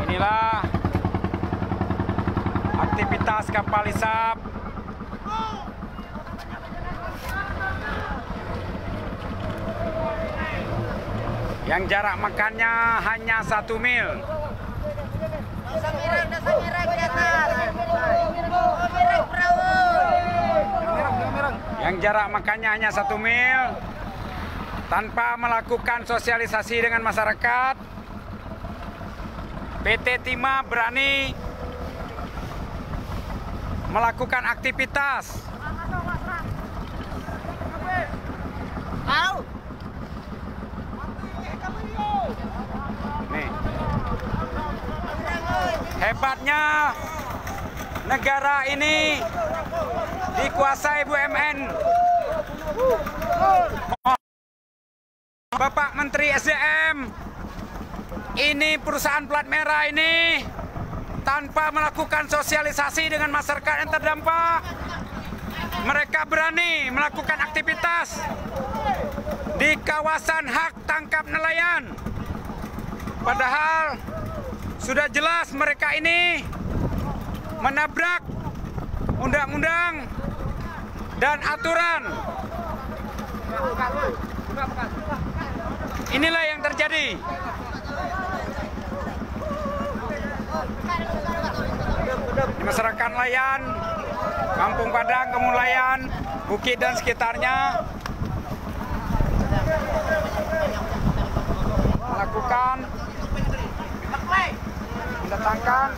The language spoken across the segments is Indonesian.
Inilah aktivitas kapal hisap yang jarak makannya hanya 1 mil. Yang jarak makannya hanya 1 mil. Tanpa melakukan sosialisasi dengan masyarakat, PT Timah berani melakukan aktivitas. Nih. Hebatnya negara ini dikuasai BUMN. Bapak Menteri SDM, ini perusahaan plat merah ini tanpa melakukan sosialisasi dengan masyarakat yang terdampak, mereka berani melakukan aktivitas di kawasan hak tangkap nelayan. Padahal sudah jelas mereka ini menabrak undang-undang dan aturan. Inilah yang terjadi. Di masyarakat nelayan, Kampung Padang, Kemulayan, Bukit dan sekitarnya melakukan mendatangkan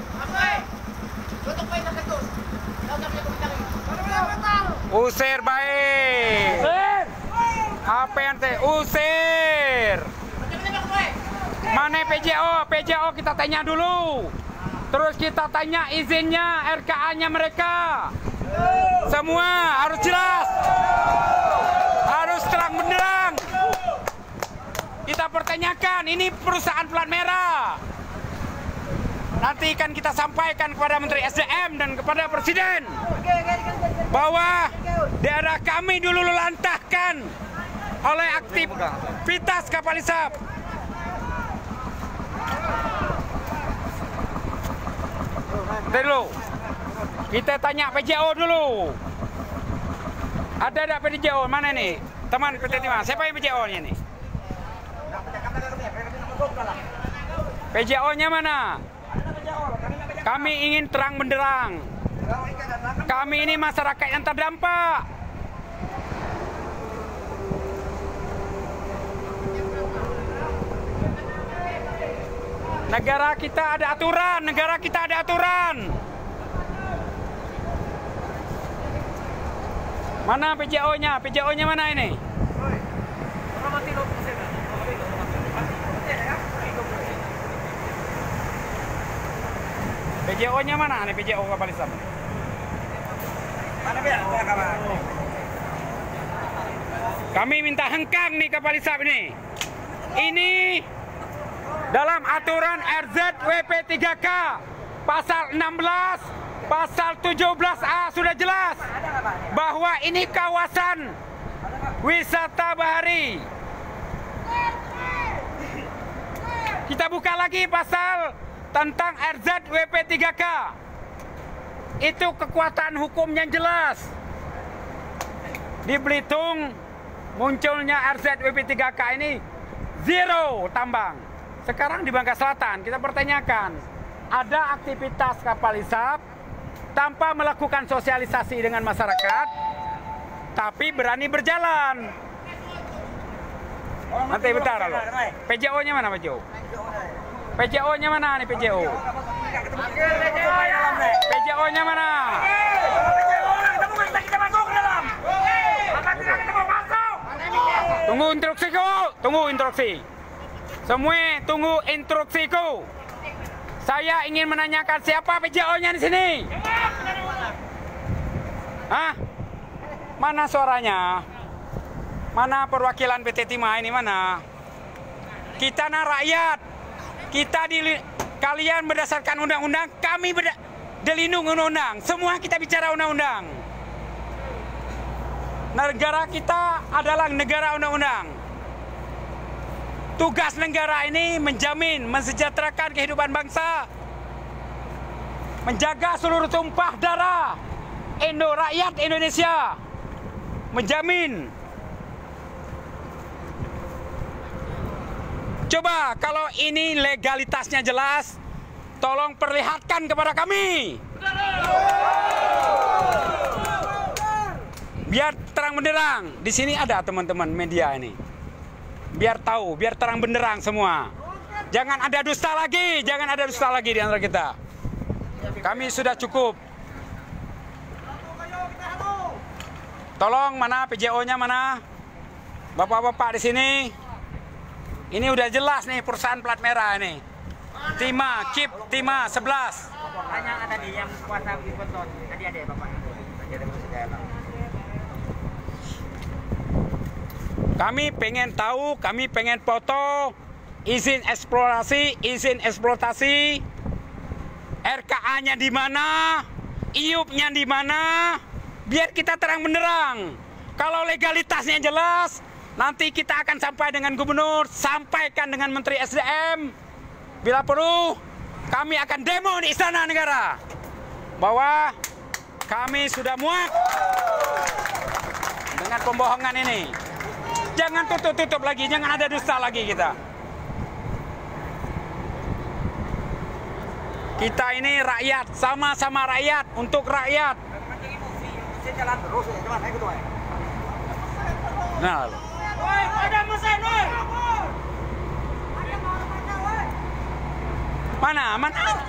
usir baik. Apa yang usir? Mana PJO? PJO kita tanya dulu. Terus kita tanya izinnya, RKA-nya mereka. Semua harus jelas. Harus terang benderang. Kita pertanyakan, ini perusahaan plat merah. Nanti kan kita sampaikan kepada Menteri SDM dan kepada Presiden bahwa daerah kami dulu lantahkan oleh aktivitas kapal hisap. Dulu kita tanya PJO dulu. Ada tidak PJO? Mana nih? Teman PT Timah. Siapa yang PJO-nya nih? PJO-nya mana? Kami ingin terang benderang. Kami ini masyarakat yang terdampak. Negara kita ada aturan, negara kita ada aturan. Mana PJO-nya? PJO-nya mana ini? PJO-nya mana nih? PJO kapal hisap. Mana dia? Kami minta hengkang nih kapal hisap ini. Ini dalam aturan RZWP3K pasal 16, pasal 17A sudah jelas bahwa ini kawasan wisata bahari. Kita buka lagi pasal tentang RZWP3K. Itu kekuatan hukum yang jelas. Di Belitung munculnya RZWP3K ini zero tambang. Sekarang di Bangka Selatan kita pertanyakan, ada aktivitas kapal hisap tanpa melakukan sosialisasi dengan masyarakat, tapi berani berjalan. Nanti bentar loh. PJO-nya mana PJO? PJO-nya mana nih PJO? PJO-nya mana? Tunggu instruksiku, tunggu instruksi. Semua tunggu instruksiku. Saya ingin menanyakan siapa PJO-nya di sini. Hah? Mana suaranya? Mana perwakilan PT Timah ini mana? Kita rakyat. Kita kalian berdasarkan undang-undang, kami dilindungi undang-undang. Semua kita bicara undang-undang. Negara kita adalah negara undang-undang. Tugas negara ini menjamin, mensejahterakan kehidupan bangsa, menjaga seluruh tumpah darah rakyat Indonesia, menjamin. Coba kalau ini legalitasnya jelas, tolong perlihatkan kepada kami. Biar terang benderang. Di sini ada teman-teman media ini. Biar tahu, biar terang benderang semua. Jangan ada dusta lagi, jangan ada dusta lagi di antara kita. Kami sudah cukup. Tolong mana PJO-nya mana? Bapak-bapak di sini. Ini udah jelas nih perusahaan plat merah ini. Timah, Chip, Timah 11. Hanya ada di yang kuasa beton. Tadi ada ya Bapak. Tadi ada Bapak. Kami pengen tahu, kami pengen foto, izin eksplorasi, izin eksploitasi, RKA-nya di mana, IUP-nya di mana, biar kita terang benderang. Kalau legalitasnya jelas, nanti kita akan sampai dengan gubernur, sampaikan dengan Menteri SDM. Bila perlu, kami akan demo di Istana Negara bahwa kami sudah muak dengan pembohongan ini. Jangan tutup-tutup lagi, jangan ada dusta lagi kita. Kita ini rakyat, sama-sama rakyat, untuk rakyat. Nah,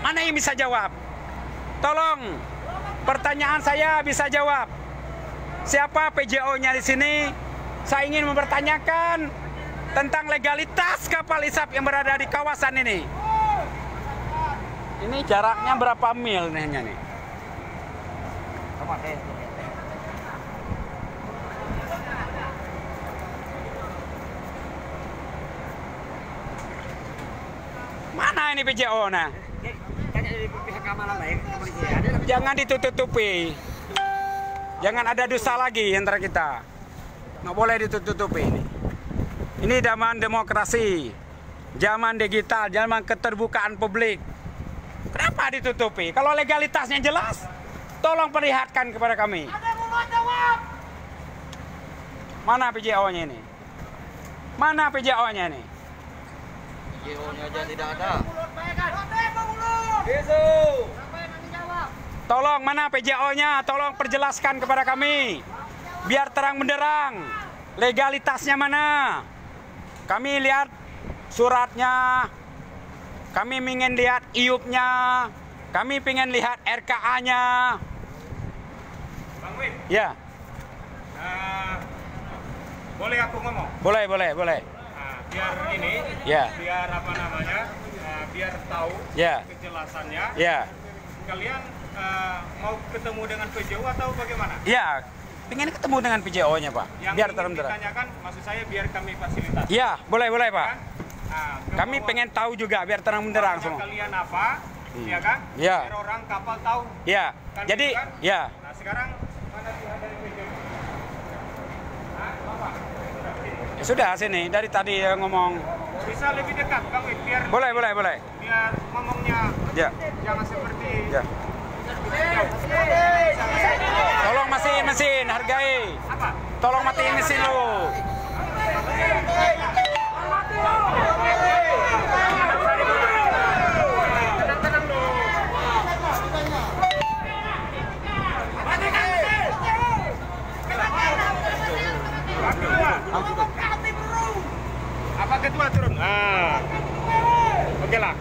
mana yang bisa jawab? Tolong, pertanyaan saya bisa jawab. Siapa PJO-nya di sini? Saya ingin mempertanyakan tentang legalitas kapal isap yang berada di kawasan ini. Ini jaraknya berapa mil nih? Mana ini PJO-nya? Jangan ditutup-tutupi. Jangan ada dusta lagi antara kita. Nggak boleh ditutup-tutupi ini. Ini zaman demokrasi, zaman digital, zaman keterbukaan publik. Kenapa ditutupi? Kalau legalitasnya jelas, tolong perlihatkan kepada kami. Mana PJO-nya ini? Mana PJO-nya ini? PJO-nya aja tidak ada. Tolong mana PJO-nya? Tolong perjelaskan kepada kami. Biar terang benderang, legalitasnya mana? Kami lihat suratnya, kami ingin lihat IUP-nya, kami ingin lihat RKA-nya. Bang Win? Ya. Boleh aku ngomong? Boleh. Biar ini, Ya. biar apa namanya, biar tahu Ya. kejelasannya. Ya. Kalian mau ketemu dengan PJO atau bagaimana? Ya. Pengen ketemu dengan PJO-nya, Pak. Yang Biar ingin terang benderang. ditanyakan, maksud saya biar kami fasilitasi. Ya, boleh, Pak. Kami Kemauan- pengen tahu juga biar terang benderang maunya semua. kalian apa, ya kan? Ya. Biar orang kapal tahu. Ya. Kan Jadi, gitu kan? ya. Nah sekarang mana pihak dari PJO? Bapak? Ya sudah sini dari tadi ngomong. Bisa lebih dekat, Bang Win, biar Boleh. biar ngomongnya Ya. jangan seperti Ya. Tolong mesin, hargai. apa? Tolong matiin mesin lu. Tenang dulu. Apa ketua turun? Oke lah.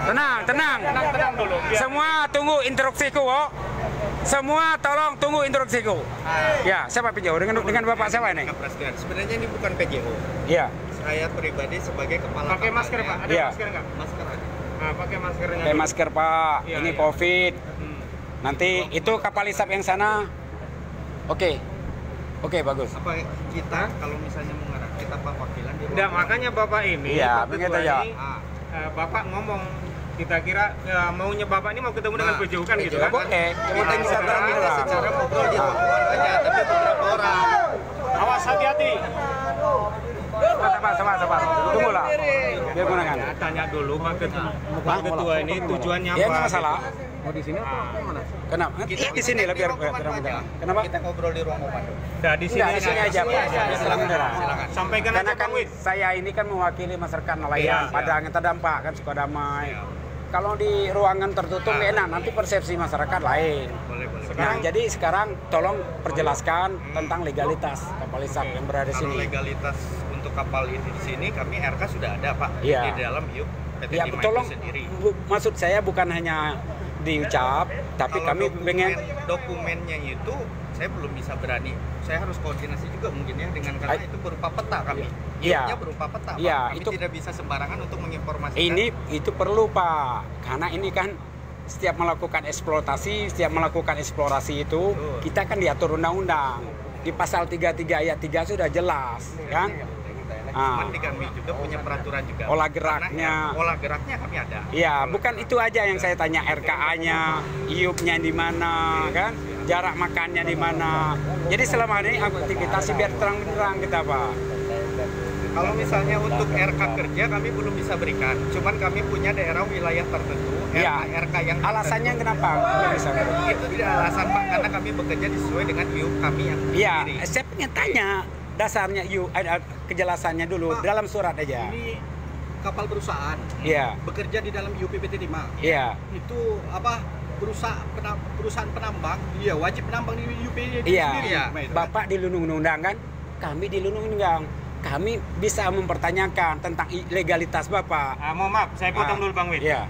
Tenang. Tenang dulu. Biar Semua tunggu instruksiku, oh. Semua tolong tunggu instruksiku. Ya, siapa PJO? Dengan Bapak siapa ini? Presiden. Sebenarnya ini bukan PJO. Iya. Saya pribadi sebagai kepala pakai masker, Pak. Ada Iya. masker nggak? Masker aja. Nah, pakai maskernya. Pakai dulu. masker, Pak. Iya, Ini iya. COVID. Hmm. Nanti itu kapal isap yang sana. Oke, bagus. Apa kita kalau misalnya mengarah kita perwakilan di Udah, makanya Bapak ini, Iya, Pak begitu Ketua ya. ini, Bapak ngomong, kita kira maunya Bapak ini mau ketemu dengan Nah, PJO kan gitu PJO kan? boleh. Yang penting bisa sekarang terang-benderang. secara ngobrol di ruangan aja, tapi beberapa orang. Awas hati-hati. Sabar. Tunggulah. Biar gunakan. Tanya dulu Pak Ketua ini tujuannya Ya apa? nggak masalah. Mau di sini atau mana? Kenapa? Di sini lah biar mudah. Kenapa? Kita ngobrol di ruang komando. Nah, di sini Di sini aja Pak. Silakan. Sampaikan Karena aja kan Bang Wid. saya ini kan mewakili masyarakat nelayan, Iya. Padang yang terdampak kan Sukadamai. Kalau di ruangan tertutup nggak enak, nanti persepsi masyarakat lain. Boleh. Nah, jadi sekarang tolong perjelaskan tentang legalitas kapal isap yang berada di Kalau sini. legalitas untuk kapal ini di sini kami RK sudah ada Pak Iya. di dalam IUP PT Ya, Timah tolong itu sendiri. maksud saya bukan hanya diucap, tapi Kalau kami pengen dokumennya itu saya belum bisa berani. Saya harus koordinasi juga mungkin ya dengan karena itu berupa peta kami. Iya. IUP-nya berupa peta. Pak. Iya, Kami itu- tidak bisa sembarangan untuk menginformasikan. itu perlu Pak, karena ini kan setiap melakukan eksplorasi itu Betul. kita kan diatur undang-undang di pasal 33 ayat 3 sudah jelas kan. Cuman di kami juga punya peraturan juga. Olah Karena geraknya. olah geraknya kami ada. Iya, bukan itu aja yang saya tanya, RKA-nya, IUP-nya di mana, kan? Jarak makannya di mana. Jadi selama ini aktivitas biar terang benderang kita, Pak. Kalau misalnya untuk RK kerja kami belum bisa berikan. Cuman kami punya daerah wilayah tertentu, Iya. RK yang Alasannya tertentu. kenapa? Nggak bisa. Itu tidak alasan Pak, karena kami bekerja sesuai dengan IUP kami yang Iya, sendiri. saya pengen tanya dasarnya IUP, kejelasannya dulu Pak, dalam surat aja. Ini kapal perusahaan Iya, bekerja di dalam IUP PT Timah. iya, Itu apa perusahaan penambang, dia wajib penambang di IUP itu iya. sendiri. Nah, itu kan. Bapak dilindungi undang kan? Kami dilindungi undang. Kami bisa mempertanyakan tentang legalitas Bapak. Mohon maaf, saya potong dulu Bang Wid. Iya,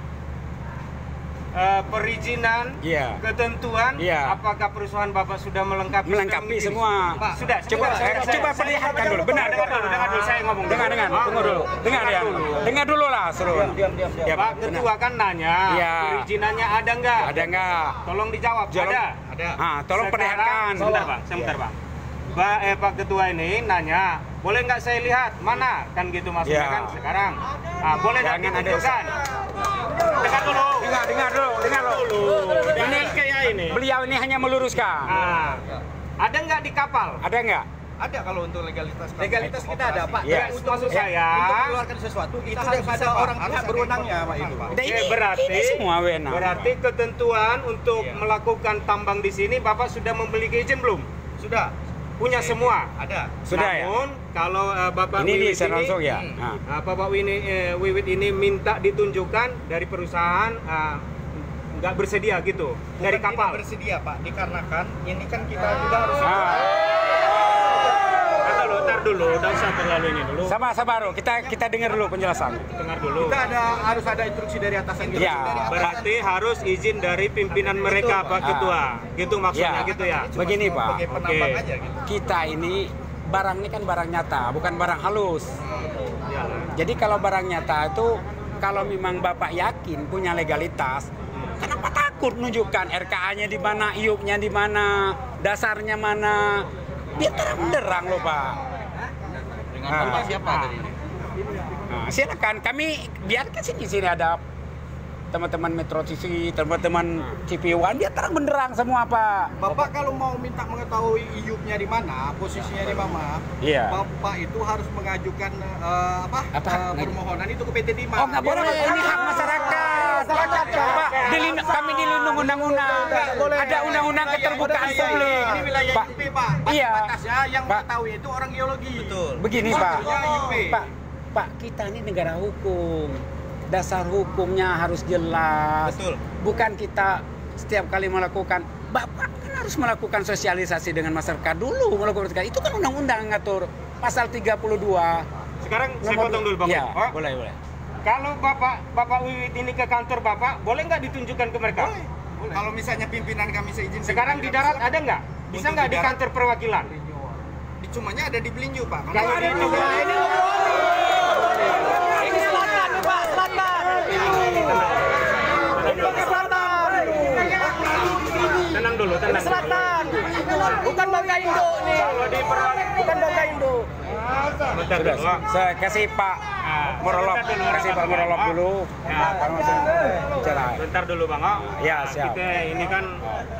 Perizinan, iya. ketentuan, Iya. apakah perusahaan Bapak sudah melengkapi Semua. Pak, sudah. Coba perlihatkan dulu. Benar. Dengar dulu saya ngomong. Dengar, tunggu dulu. Dengar dulu lah, suruh. Ya, Pak Ketua kan nanya, Iya. perizinannya ada nggak? Ada nggak? Tolong dijawab. Ada. Ada. Tolong perlihatkan. Sebentar Bang, Pak Ketua ini nanya, boleh nggak saya lihat mana? Kan gitu maksudnya Iya. kan sekarang. Boleh nggak Jangan ada ditunjukkan? Dengar dulu. Dengar dulu. Ini kayak ini. Beliau ini hanya meluruskan. Ada nggak di kapal? Ada nggak? Ada kalau untuk legalitas kami. Legalitas kita ada, Pak. Iya. Dan untuk Maksud saya, untuk mengeluarkan sesuatu kita harus ada orang pihak berwenangnya, Pak itu. Nah, ini semua wewenang. Berarti ketentuan untuk melakukan tambang di sini Bapak sudah memiliki izin belum? Sudah. Punya semua? Ada. Sudah ya? Namun kalau Bapak Ini Wiwit bisa langsung ya. Bapak Wiwit ini minta ditunjukkan dari perusahaan nggak bersedia gitu dari Bukan kapal. tidak bersedia Pak, dikarenakan ini kan kita juga harus Ntar dulu, nggak usah terlalu ini dulu. Sabar, kita dengar dulu penjelasan. Dengar dulu. Kita harus ada instruksi dari atasan kita. Iya. Berarti harus izin dari pimpinan mereka Pak Ketua. Gitu maksudnya Iya. gitu ya. Begini, Pak. sebagai penambang Oke. aja gitu. Kita ini barang ini kan barang nyata, bukan barang halus. Jadi kalau barang nyata itu kalau memang Bapak yakin punya legalitas, kenapa takut nunjukkan RKA-nya di mana, IUP-nya di mana, dasarnya mana? Biar terang-terang loh, Pak. Dengan Bapak siapa tadi ini? Nah, silakan kami biarkan sini ada teman-teman Metro TV, teman-teman TV1, dia terang benderang semua, Pak. Bapak kalau mau minta mengetahui IUP-nya di mana, posisinya di mana, Iya. Bapak itu harus mengajukan permohonan itu ke PT Timah. Oh, nggak boleh, ini hak masyarakat. Pak, kami dilindungi undang-undang. Ada undang-undang keterbukaan publik. Ini wilayah Pak. IUP, Pak. Iya. Batasnya yang Pak. mengetahui itu orang geologi. Betul. Begini, Pak. IUP. Pak, kita ini negara hukum. Dasar hukumnya harus jelas. Betul. Bukan kita setiap kali melakukan, Bapak kan harus melakukan sosialisasi dengan masyarakat dulu. Itu kan undang-undang ngatur pasal 32. Sekarang saya potong dulu Bang. Iya, Wid. boleh. Kalau Bapak Wiwit ini ke kantor Bapak, boleh nggak ditunjukkan ke mereka? Boleh. Kalau misalnya pimpinan kami seizin Sekarang di darat ada nggak? Bisa Untuk nggak di di darat? kantor perwakilan? cumanya ada di Belinju Pak. Kalau di Ini selatan nih Pak, selatan. Ini ke selatan. tenang dulu, tenang. Selatan. Bukan Bangka Indo nih. Kalau di perwakilan, Bukan Bangka Indo. bentar dulu. Saya kasih Pak Morolop, kasih Pak Morolop dulu. Kalau saya bicara. Bentar dulu Bang. Oh. Ya, siap. Kita ini kan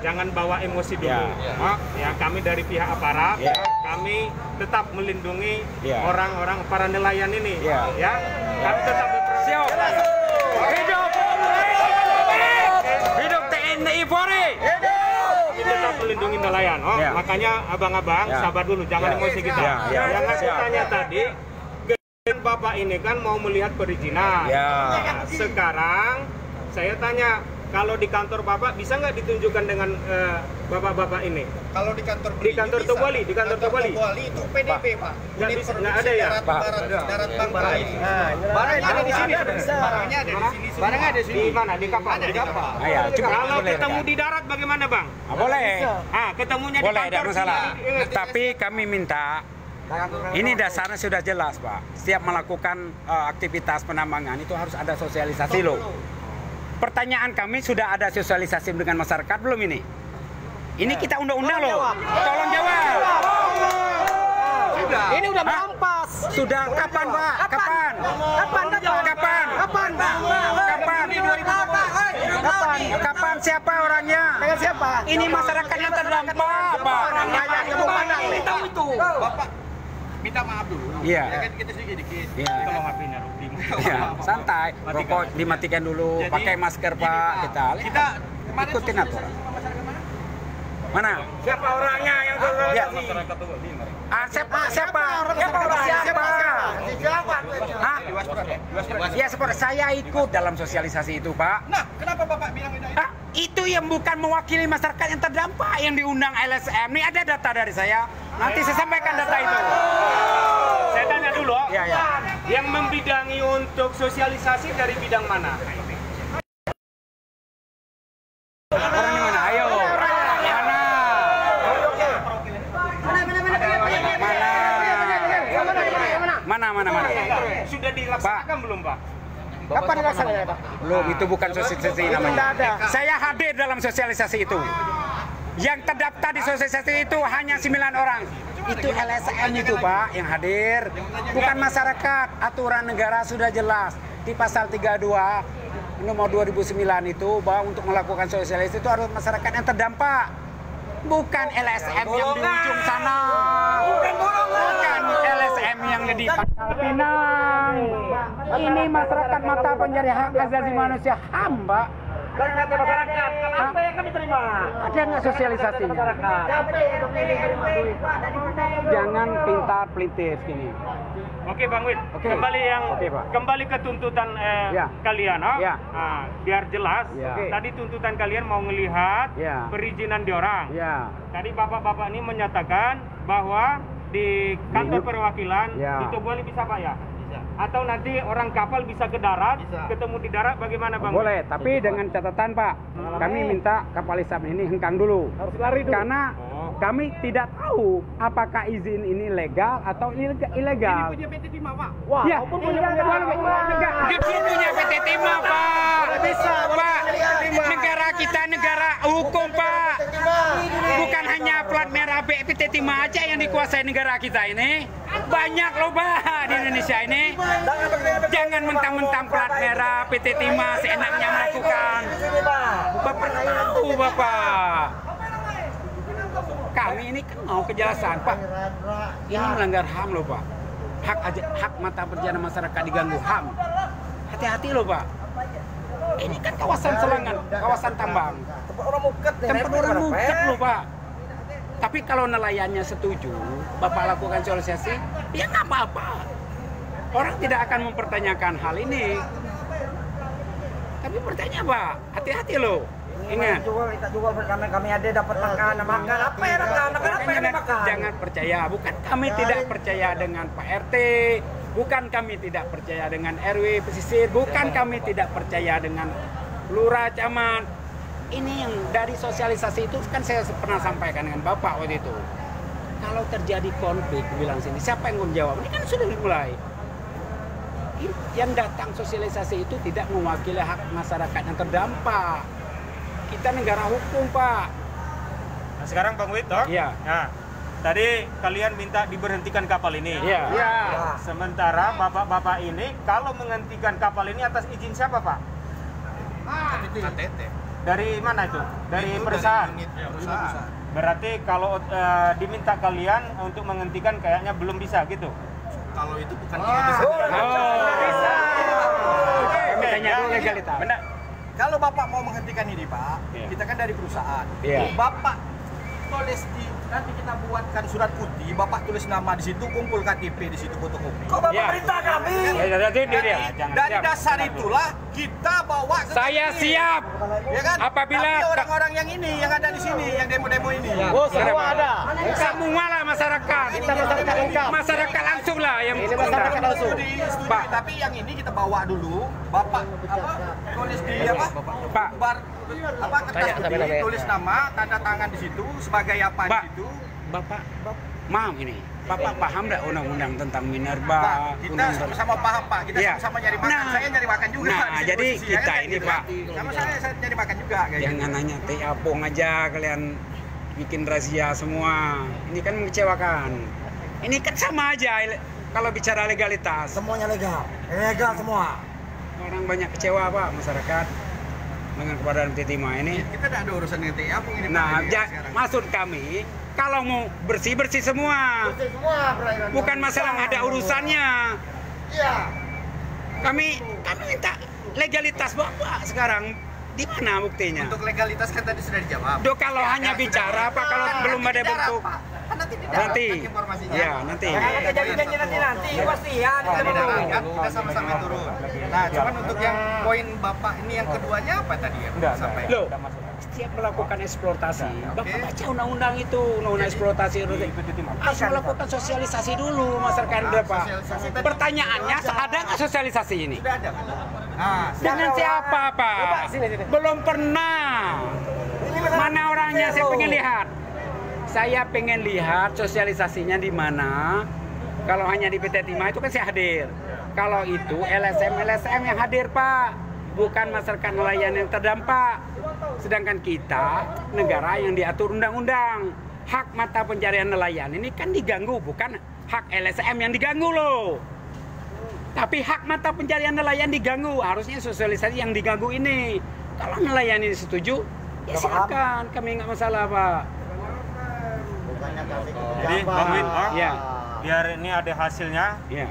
jangan bawa emosi dulu. Ya. Oh, ya kami dari pihak aparat, Ya. kami tetap melindungi Ya. orang-orang para nelayan ini. Ya. Ya. Kami tetap Siap. Hidup. Hidup TNI Polri. kami tetap melindungi nelayan. Oh, Ya. makanya abang-abang Ya. sabar dulu, jangan Ya. emosi kita. Ya, ya. Yang aku Siap. tanya tadi, Bapak ini kan mau melihat perizinan. Ya. Nah, sekarang saya tanya, kalau di kantor Bapak bisa nggak ditunjukkan dengan Bapak-bapak ini? Kalau di kantor Di kantor bisa. Tobali, di kantor Tobali. itu PDP, Pak. Nggak Unit bisa, produksi nggak ada ya? darat, Pak. darat bangkai. Barangnya ada di sini. Barangnya ada di sini semua. Barangnya ada di sini. Di mana? Di kapal? Ada di kapal. Ayo, cuma Kalau boleh, ketemu kan? di darat bagaimana, Bang? Boleh. Ketemunya Boleh, di tidak kantor. masalah. sini. Tapi kami minta, ini dasarnya sudah jelas, Pak. Setiap melakukan aktivitas penambangan itu harus ada sosialisasi loh. Pertanyaan kami, sudah ada sosialisasi dengan masyarakat belum ini? Ini kita undang-undang loh. Tolong jawab. Ini udah merampas. Sudah kapan, Pak? Kapan? Kapan? Siapa orangnya? Siapa? Ini masyarakat yang terdampak, Pak. Tahu itu. Bapak minta maaf dulu. Iya. Ya kan kita sedikit-dikit. Iya. Kalau maafin ya, Rudy. Ya, santai. Rokok dimatikan dulu, Jadi, pakai masker, Pak. Kita kemarin ikutin aturan. Mana? Siapa orangnya yang Ya. Siapa? Hah? Ya, seperti saya ikut dalam sosialisasi itu, Pak. Nah, kenapa Bapak bilang itu? Ah, itu yang bukan mewakili masyarakat yang terdampak yang diundang LSM. Ini ada data dari saya. Nanti saya sampaikan data itu. Saya tanya dulu, Ya, ya. yang membidangi untuk sosialisasi dari bidang mana? Orang di mana? Ayo. Mana? Sudah dilaksanakan belum, Pak? Kapan dilaksanakan, Pak? Belum, itu bukan sosialisasi namanya. Saya hadir dalam sosialisasi itu. Yang terdaftar di sosialisasi itu hanya 9 orang. Itu LSM itu, Pak, yang hadir. Bukan masyarakat. Aturan negara sudah jelas. Di pasal 32 nomor 2009 itu bahwa untuk melakukan sosialisasi itu harus masyarakat yang terdampak. Bukan LSM yang di ujung sana. Bukan LSM yang di Pangkal Pinang. Ini masyarakat mata pencari hak asasi manusia HAM, Pak. Apa yang kami terima? Ada nggak sosialisasinya? Jangan pintar pelintir gini. Oke, Bang Wid. Oke. Oke, Pak. Kembali ke tuntutan Ya. kalian, oh? Ya. Nah, biar jelas. Ya. Oke. Tadi tuntutan kalian mau melihat Ya. perizinan di orang. Ya, Tadi bapak-bapak ini menyatakan bahwa di kantor perwakilan Ya. di Tobali bisa, Pak, ya? Atau nanti orang kapal bisa ke darat, ketemu di darat, bagaimana, Bang? boleh. Tapi dengan catatan, Pak, kami minta kapal hisap ini hengkang dulu. Harus lari dulu. Karena kami tidak tahu apakah izin ini legal atau ilegal. Punya PT Timah, Pak. Wah, Ya, walaupun punya dia punya PT Timah, Pak. Pak, negara kita negara hukum, Pak. Bukan hanya plat merah PT Timah aja yang dikuasai negara kita ini. Banyak loh, Pak, di Indonesia ini. Jangan mentang-mentang plat merah PT Timah seenaknya melakukan. Bapak tahu, Bapak. Kami ini kan mau kejelasan, Pak. Ini melanggar HAM loh, Pak. Hak mata perjalanan masyarakat diganggu HAM. Hati-hati loh, Pak. Ini kan kawasan selangan, kawasan tambang. Tempat orang muket loh, Pak. Tapi kalau nelayannya setuju, Bapak lakukan sosialisasi, ya nggak apa-apa. Orang tidak akan mempertanyakan hal ini. Tapi bertanya, Pak, hati-hati loh. Ingat. Kami ada dapat makan apa yang makan? Jangan percaya, bukan kami tidak percaya dengan Pak RT, bukan kami tidak percaya dengan RW pesisir, bukan kami tidak percaya dengan lurah camat. Ini yang dari sosialisasi itu kan saya pernah sampaikan dengan Bapak waktu itu. Kalau terjadi konflik, bilang sini, siapa yang menjawab? Ini kan sudah dimulai. Yang datang sosialisasi itu tidak mewakili hak masyarakat yang terdampak. Kita negara hukum, Pak. Nah, sekarang Bang Wid, toh? Iya. Nah, tadi kalian minta diberhentikan kapal ini. Iya. Ya. Sementara bapak-bapak ini kalau menghentikan kapal ini atas izin siapa, Pak? KTT. Dari mana itu? Dari perusahaan. Unit perusahaan. Berarti kalau diminta kalian untuk menghentikan kayaknya belum bisa gitu. Kalau itu bukan keputusan. Bisa. Kami tanya dulu legalitas. Benar. Kalau Bapak mau menghentikan ini, Pak, kita kan dari perusahaan. Bapak tulis nanti kita buatkan surat putih, Bapak tulis nama di situ, kumpul KTP di situ, fotokopi. Kok Bapak perintah kami? Dari dasar itulah kita bawa ke Saya siap. Ya kan? Apabila tapi orang-orang yang ini yang ada di sini, yang demo-demo ini. Oh, semua ada. Semua lah masyarakat. Kita masyarakat lengkap. Masyarakat langsung lah yang ini masyarakat langsung. Pak, tapi yang ini kita bawa dulu, Bapak tulis di Pak. Kertas putih, tulis nama, tanda tangan di situ sebagai apa di situ. Bapak, maaf ini. Bapak paham nggak undang-undang tentang minerba? Pak, kita sama-sama paham, Pak. Kita sama-sama nyari makan. Saya nyari makan juga. Nah, jadi kita ini, Pak. Sama saya nyari makan juga. Jangan hanya apong aja kalian bikin razia semua. Ini kan mengecewakan. Ini kan sama aja kalau bicara legalitas. Semuanya legal. Legal semua. Orang banyak kecewa, Pak, masyarakat dengan keberadaan PT Timah ini. Kita tidak ada urusan dengan TI apung ini. Nah, maksud kami kalau mau bersih-bersih semua. Bukan masalah ada urusannya. Iya. Kami minta legalitas Bapak sekarang. Di mana buktinya? Untuk legalitas kan tadi sudah dijawab. Kalau hanya bicara apa kalau belum ada bentuk? Nanti. Informasinya. Ya, nanti. Janji nanti pasti ya. Kita sama-sama turun. Nah, cuman untuk yang poin Bapak ini yang keduanya apa tadi ya? Sampai. Loh, setiap melakukan eksploitasi, Bapak baca undang-undang itu, undang-undang eksploitasi harus melakukan sosialisasi dulu masyarakat Bapak. Pertanyaannya, ada nggak sosialisasi ini? Sudah ada. Nah, dengan siapa, Pak? Belum pernah. Mana orangnya? Saya pengen lihat. Saya pengen lihat sosialisasinya di mana. Kalau hanya di PT Timah itu kan saya hadir. Kalau itu LSM yang hadir, Pak. Bukan masyarakat nelayan yang terdampak. Sedangkan kita negara yang diatur undang-undang. Hak mata pencarian nelayan ini kan diganggu, bukan hak LSM yang diganggu loh. Tapi hak mata pencarian nelayan diganggu. Harusnya sosialisasi yang diganggu ini. Kalau nelayan ini setuju, ya silakan. Kami nggak masalah, Pak. Jadi Bang Win, ya. Biar ini ada hasilnya. Ya.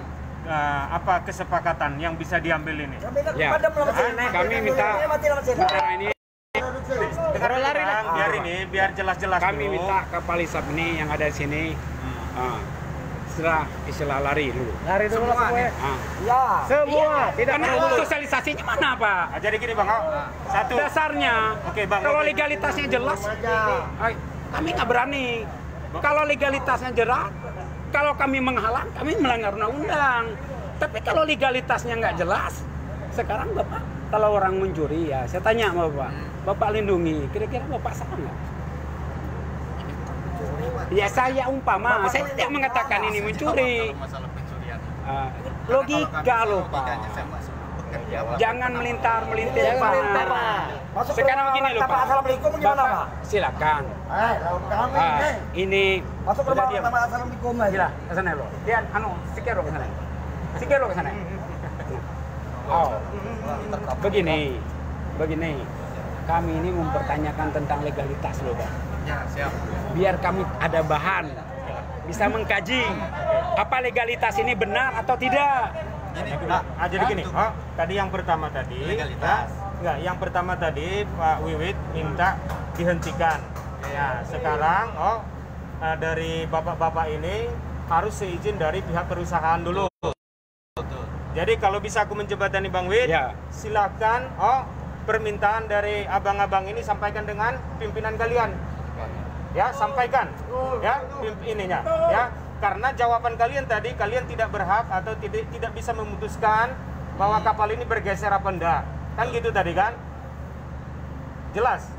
Apa kesepakatan yang bisa diambil ini? Ya. Kami minta ini. Biar jelas-jelas. Kami dulu. minta kapal hisap ini yang ada di sini. Istilah lari dulu. Lari dulu semua. Ya. Semua. Tidak sosialisasinya mana, Pak? Jadi gini, Bang. Satu. Dasarnya. Oke, Bang. Kalau legalitasnya jelas, kami nggak berani. Kalau legalitasnya jelas, kalau kami menghalang, kami melanggar undang-undang. Tapi kalau legalitasnya nggak jelas, sekarang Bapak, kalau orang mencuri ya, saya tanya sama Bapak lindungi, kira-kira Bapak salah nggak? Ya saya umpama, saya tidak mengatakan ini mencuri. Masalah pencurian. Logika loh, Pak. Jangan melintir, Pak. Sekarang begini loh, Pak. Assalamualaikum gimana, Pak? Silakan. Ini Masuk ke rumah sama assalamualaikum aja. gila, ke sana lo. Lihat sikero ke sana. Sikero ke sana. Oh. Begini. Kami ini mempertanyakan tentang legalitas loh, Pak. Ya, siap. Biar kami ada bahan bisa mengkaji apa legalitas ini benar atau tidak. Jadi gini, tadi yang pertama tadi legalitas. Yang pertama tadi Pak Wiwit minta dihentikan. Ya, sekarang dari bapak-bapak ini harus seizin dari pihak perusahaan dulu. Jadi kalau bisa aku menjembatani Bang Wid, silakan permintaan dari abang-abang ini sampaikan dengan pimpinan kalian. Ya, sampaikan. Ya, ininya. Ya, karena jawaban kalian tadi, kalian tidak berhak atau tidak bisa memutuskan bahwa kapal ini bergeser apa enggak. Kan gitu tadi kan? Jelas?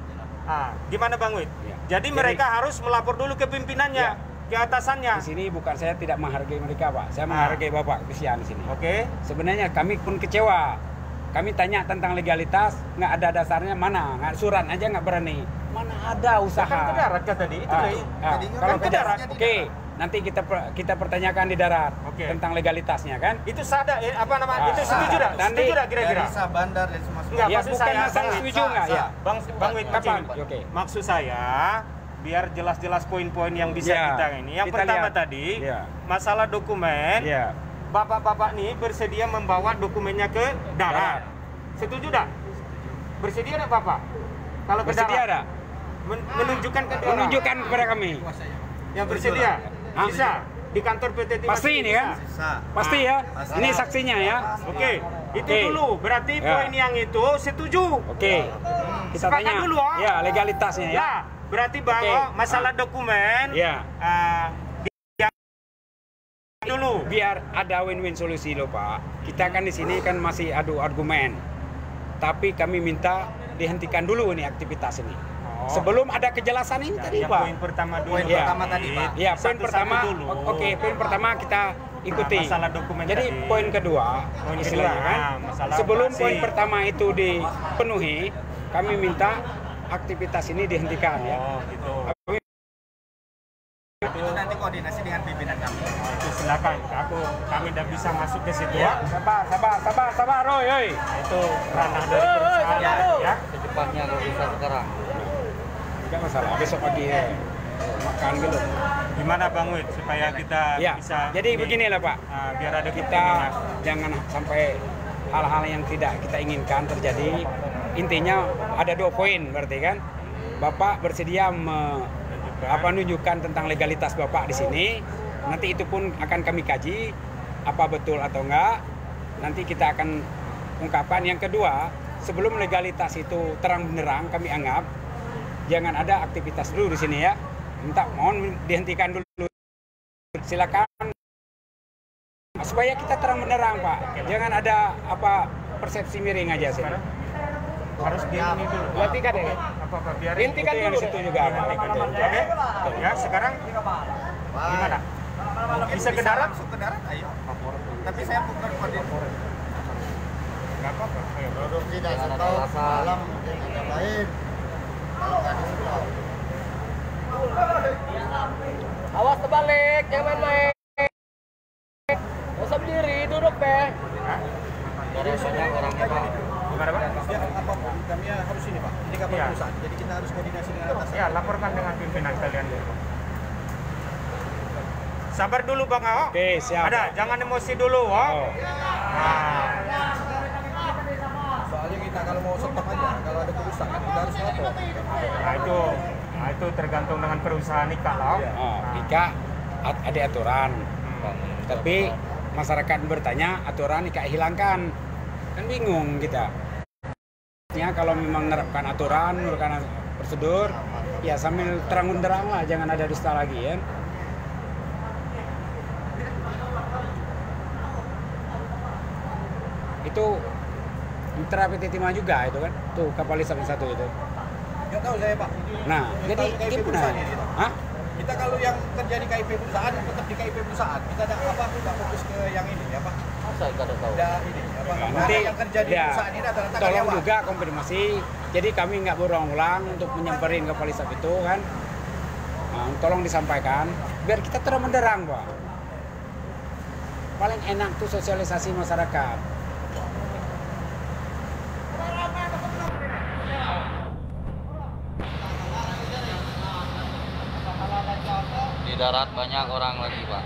Gimana Bang Wid? Jadi mereka harus melapor dulu ke pimpinannya, ke atasannya. Di sini bukan saya tidak menghargai mereka, Pak. Saya menghargai Bapak kesian di sini. Oke. Sebenarnya kami pun kecewa. Kami tanya tentang legalitas, nggak ada dasarnya mana, nggak surat aja nggak berani. Mana ada usaha? Kan ke darat kan tadi? Itu kalau ke darat, oke. Nanti kita pertanyakan di darat tentang legalitasnya kan? Itu sadar, itu setuju dah? Setuju dah kira-kira? Dari bandar dan semua. Enggak, ya, bukan masalah setuju nggak ya? Bang Wid, maksud saya biar jelas-jelas poin-poin yang bisa Ya, kita ini. Yang kita pertama lihat. tadi, Ya. masalah dokumen. Ya. Bapak-bapak nih bersedia membawa dokumennya ke darat. Setuju dak? Bersedia dak Bapak? Kalau ke Bersedia darat? ada? Menunjukkan ke darat. Menunjukkan kepada kami. Yang bersedia? Hah? Bisa. Di kantor PT Timah Pasti ini kan? Bisa. Pasti ya. Ini saksinya ya. Oke, itu Oke. dulu. Berarti Ya. poin yang itu setuju. Oke. Kita Sepakat tanya. dulu, ah. Ya, legalitasnya ya. Ya, berarti bahwa Oke. masalah dokumen Ya. yang dulu. Biar ada win-win solusi loh Pak. Kita kan di sini kan masih adu argumen. Tapi kami minta dihentikan dulu ini aktivitas ini. Oh. Sebelum ada kejelasan ini tadi Yang Pak. poin pertama dulu. Poin Ya. pertama tadi, Pak. Ya, poin Satu-satu pertama. dulu. Oke, poin pertama kita ikuti. Masalah dokumen Jadi tadi. poin kedua, Poin istilahnya kedua, kan. masalah Sebelum operasi. poin pertama itu dipenuhi, kami minta aktivitas ini dihentikan ya. Oh, gitu. Itu nanti koordinasi dengan pimpinan kami. Itu silakan. Kami tidak bisa masuk ke situ. Ya, sabar, Roy. Itu ranah dari perusahaan. Ya. Secepatnya kalau bisa sekarang. Enggak masalah, besok pagi ya. Makan dulu. Gimana Bang Wid supaya kita Ya, bisa jadi beginilah Pak. biar ada Kita jangan sampai hal-hal yang tidak kita inginkan terjadi. Intinya ada 2 poin berarti kan. Bapak bersedia menunjukkan tentang legalitas Bapak di sini. Nanti itu pun akan kami kaji apa betul atau enggak. Nanti kita akan ungkapkan. Yang kedua, sebelum legalitas itu terang benderang kami anggap jangan ada aktivitas dulu di sini ya. Mohon dihentikan dulu. Silakan supaya kita terang benderang Pak. Jangan ada persepsi miring aja sih. harus di ini dulu. Hentikan ya. Apa biar Hentikan dulu di situ juga Pak. Oke. Ya, sekarang gimana? Bisa ke darat? Masuk ke darat, ayo. Tapi saya bukan koordinator. Enggak apa-apa. Ayo. Produksi dan stok malam yang lain. Kalau nggak di-stop. Awas terbalik, jangan main-main. Gak usah berdiri, duduk deh. Dari banyak orangnya Pak. Gimana Pak? Ya, apapun kami harus ini Pak. Ini kapal Iya. perusahaan. Jadi kita harus koordinasi dengan atasan. Ya, laporkan dengan pimpinan kalian dulu. Sabar dulu Bang Ao. Oke, siap. Ada, jangan emosi dulu, oh. Oh. Nah, Soalnya kita kalau mau stop aja, kalau ada kerusakan kita harus lapor. nah itu tergantung dengan perusahaan Ika loh. Oh, Ika ada aturan. Tapi masyarakat bertanya aturan Ika hilangkan. Kan bingung kita. Ya kalau memang menerapkan aturan, menerapkan prosedur, ya sambil terang-benderang lah, jangan ada dusta lagi ya. Itu mitra PT Timah juga itu kan, tuh kapal Lisab 1 itu. Nggak tahu saya Pak. Nah, Yang jadi tahu KIP gimana? perusahaan ini, Pak. Hah? Kita kalau yang kerja di KIP perusahaan tetap di KIP perusahaan. Kita ada nggak fokus ke yang ini ya Pak. Masa kita ada tahu? Ada ini apa? Ya, Ada nanti yang kerja di ya, perusahaan ini rata-rata tolong karyawan. juga konfirmasi. Jadi kami nggak berulang-ulang untuk menyamperin kapal Lisab itu kan. Nah, tolong disampaikan biar kita terang benderang Pak. Paling enak tuh sosialisasi masyarakat. Di darat banyak orang lagi Pak.